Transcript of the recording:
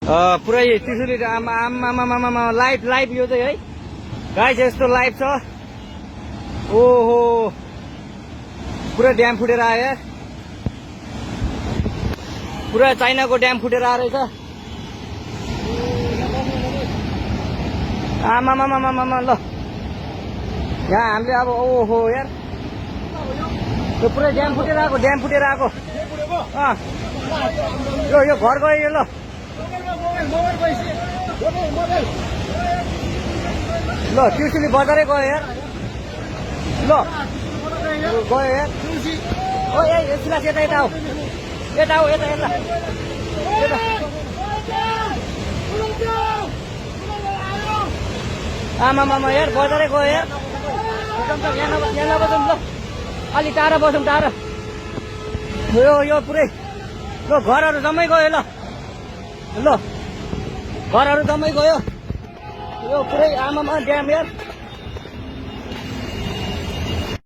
पुरै त्रिशुली आमा live live यो चाहिँ है गाइस यस्तो लाइभ छ। ओहो पुरा ड्याम फुटेर आयो यार, पुरा चाइनाको ड्याम फुटेर आएर रहेछ। आमामामामामा ल यहाँ हामीले अब ओहो यार यो पुरै ड्याम फुटेर आएको यो घर गयो यो। ल त्रिशुली बजारै गयो यार, ल गयो यार। ओ यता यता आऊ यता आमामामा यार बजारै गयो यार। यहाँ नबसौँ ल, अलि टाढा बसौँ टाढा। यो पुरै ल घरहरू जम्मै गयो ल घरहरू जम्मै गयो यो पुरै आमामा ड्याम यार।